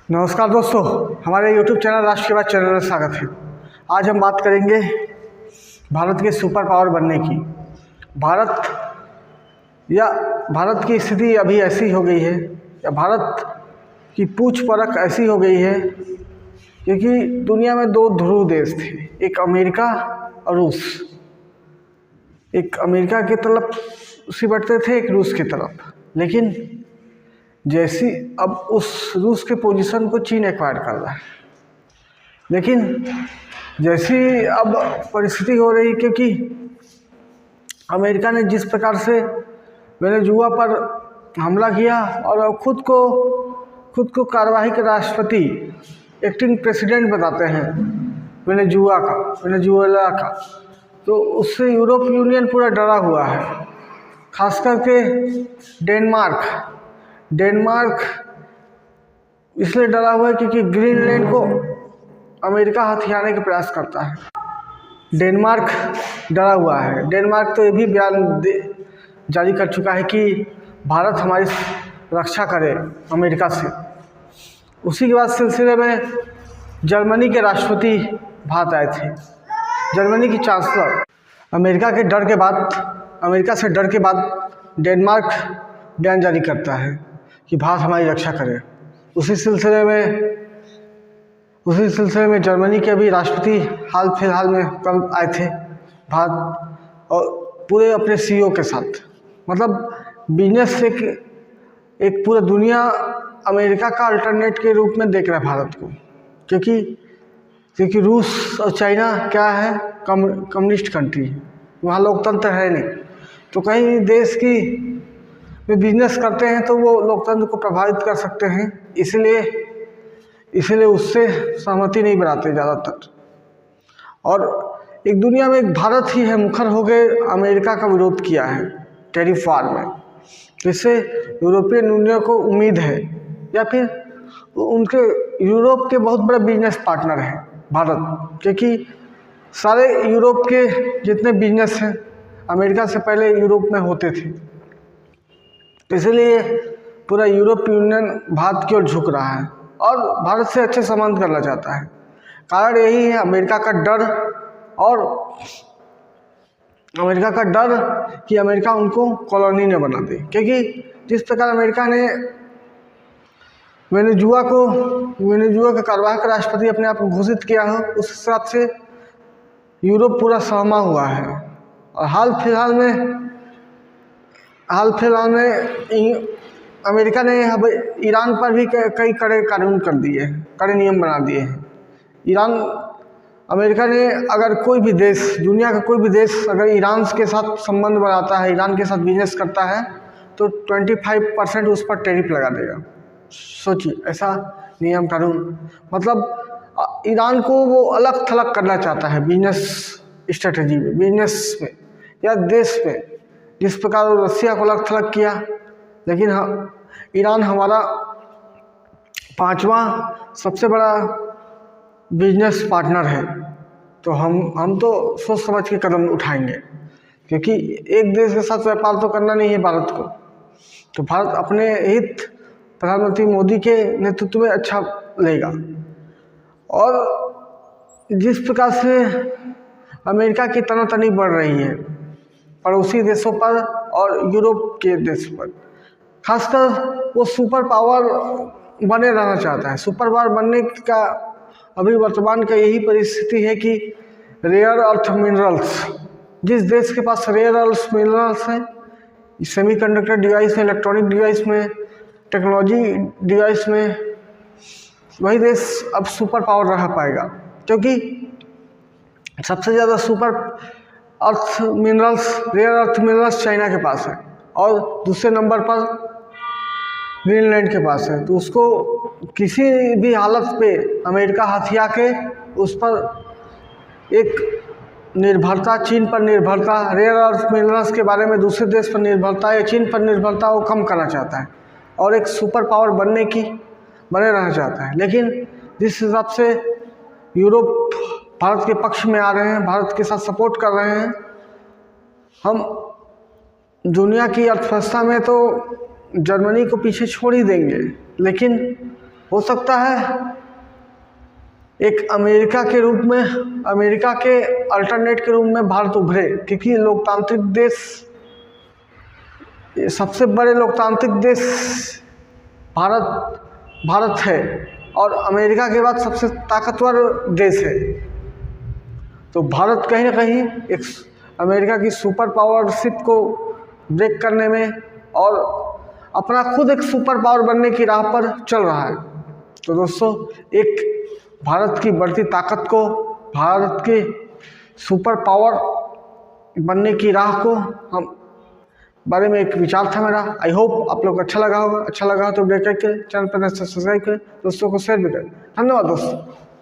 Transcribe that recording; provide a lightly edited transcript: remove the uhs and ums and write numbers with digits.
नमस्कार दोस्तों, हमारे YouTube चैनल राष्ट्र के बाद चैनल में स्वागत है। आज हम बात करेंगे भारत के सुपर पावर बनने की। भारत की स्थिति अभी ऐसी हो गई है, या भारत की पूछ परख ऐसी हो गई है, क्योंकि दुनिया में दो ध्रुव देश थे, एक अमेरिका और रूस। एक अमेरिका की तरफ सिमटते थे, एक रूस की तरफ। लेकिन जैसी अब उस रूस के पोजीशन को चीन एक्वायर कर रहा है। लेकिन जैसी अब परिस्थिति हो रही, क्योंकि अमेरिका ने जिस प्रकार से वेनेजुएला पर हमला किया और खुद को कार्यवाही के राष्ट्रपति, एक्टिंग प्रेसिडेंट बताते हैं वेनेजुएला का, तो उससे यूरोप यूनियन पूरा डरा हुआ है। खास करके डेनमार्क इसलिए डरा हुआ है क्योंकि ग्रीनलैंड को अमेरिका हथियाने के प्रयास करता है। डेनमार्क डरा हुआ है। डेनमार्क तो ये भी बयान जारी कर चुका है कि भारत हमारी रक्षा करे अमेरिका से। उसी के बाद सिलसिले में जर्मनी के राष्ट्रपति भारत आए थे। जर्मनी की चांसलर अमेरिका से डर के बाद डेनमार्क बयान जारी करता है कि भारत हमारी रक्षा करे। उसी सिलसिले में जर्मनी के भी राष्ट्रपति हाल फिलहाल में कल आए थे भारत, और पूरे अपने सीईओ के साथ। मतलब बिजनेस से एक पूरा दुनिया अमेरिका का अल्टरनेट के रूप में देख रहा है भारत को, क्योंकि रूस और चाइना क्या है, कम्युनिस्ट कंट्री है, वहाँ लोकतंत्र है नहीं। तो कहीं देश की वे बिजनेस करते हैं तो वो लोकतंत्र को प्रभावित कर सकते हैं, इसलिए उससे सहमति नहीं बनाते ज़्यादातर। और एक दुनिया में एक भारत ही है मुखर हो गए अमेरिका का विरोध किया है टैरिफ वार में। इससे यूरोपियन यूनियन को उम्मीद है, या फिर उनके यूरोप के बहुत बड़े बिजनेस पार्टनर हैं भारत, क्योंकि सारे यूरोप के जितने बिजनेस हैं अमेरिका से पहले यूरोप में होते थे। इसलिए पूरा यूरोप यूनियन भारत की ओर झुक रहा है और भारत से अच्छे संबंध करना चाहता है। कारण यही है अमेरिका का डर कि अमेरिका उनको कॉलोनी न बना दे। क्योंकि जिस प्रकार अमेरिका ने वेनेजुएला का कार्यवाहक राष्ट्रपति अपने आप को घोषित किया हो, उस हिसाब से यूरोप पूरा सहमा हुआ है। और हाल फिलहाल में अमेरिका ने अब ईरान पर भी कई कड़े कानून कर दिए हैं, कड़े नियम बना दिए हैं। अमेरिका ने अगर दुनिया का कोई भी देश अगर ईरान के साथ संबंध बनाता है, ईरान के साथ बिजनेस करता है, तो 25% उस पर टैरिफ लगा देगा। सोचिए, ऐसा नियम कानून। मतलब ईरान को वो अलग थलग करना चाहता है बिजनेस स्ट्रेटजी में, बिजनेस में या देश में, जिस प्रकार वो रसिया को अलग थलग किया। लेकिन ईरान हमारा 5वां सबसे बड़ा बिजनेस पार्टनर है, तो हम तो सोच समझ के कदम उठाएंगे, क्योंकि एक देश के साथ व्यापार तो करना नहीं है भारत को। तो भारत अपने हित प्रधानमंत्री मोदी के नेतृत्व में अच्छा लेगा। और जिस प्रकार से अमेरिका की तनातनी बढ़ रही है पड़ोसी देशों पर और यूरोप के देश पर, खासकर वो सुपर पावर बने रहना चाहता है। सुपर पावर बनने का अभी वर्तमान का यही परिस्थिति है कि रेयर अर्थ मिनरल्स, जिस देश के पास रेयर अर्थ मिनरल्स हैं, सेमीकंडक्टर डिवाइस में, इलेक्ट्रॉनिक डिवाइस में, टेक्नोलॉजी डिवाइस में, वही देश अब सुपर पावर रह पाएगा। क्योंकि सबसे ज़्यादा रेयर अर्थ मिनरल्स चाइना के पास है और दूसरे नंबर पर ग्रीनलैंड के पास है। तो उसको किसी भी हालत पे अमेरिका हथिया के उस पर एक निर्भरता, चीन पर निर्भरता, रेयर अर्थ मिनरल्स के बारे में दूसरे देश पर निर्भरता या चीन पर निर्भरता वो कम करना चाहता है और एक सुपर पावर बने रहना चाहता है। लेकिन जिस हिसाब से यूरोप भारत के पक्ष में आ रहे हैं, भारत के साथ सपोर्ट कर रहे हैं, हम दुनिया की अर्थव्यवस्था में तो जर्मनी को पीछे छोड़ ही देंगे, लेकिन हो सकता है एक अमेरिका के रूप में, अमेरिका के अल्टरनेट के रूप में भारत उभरे, क्योंकि लोकतांत्रिक देश, सबसे बड़े लोकतांत्रिक देश भारत है और अमेरिका के बाद सबसे ताकतवर देश है। तो भारत कहीं ना कहीं एक अमेरिका की सुपर पावरशिप को ब्रेक करने में और अपना खुद एक सुपर पावर बनने की राह पर चल रहा है। तो दोस्तों, एक भारत की बढ़ती ताकत को, भारत के सुपर पावर बनने की राह को हम बारे में एक विचार था मेरा। आई होप आप लोग अच्छा लगा होगा। अच्छा लगा हो तो ब्रेक करके चैनल पर सब्सक्राइब करें, दोस्तों को शेयर भी करें। धन्यवाद दोस्तों।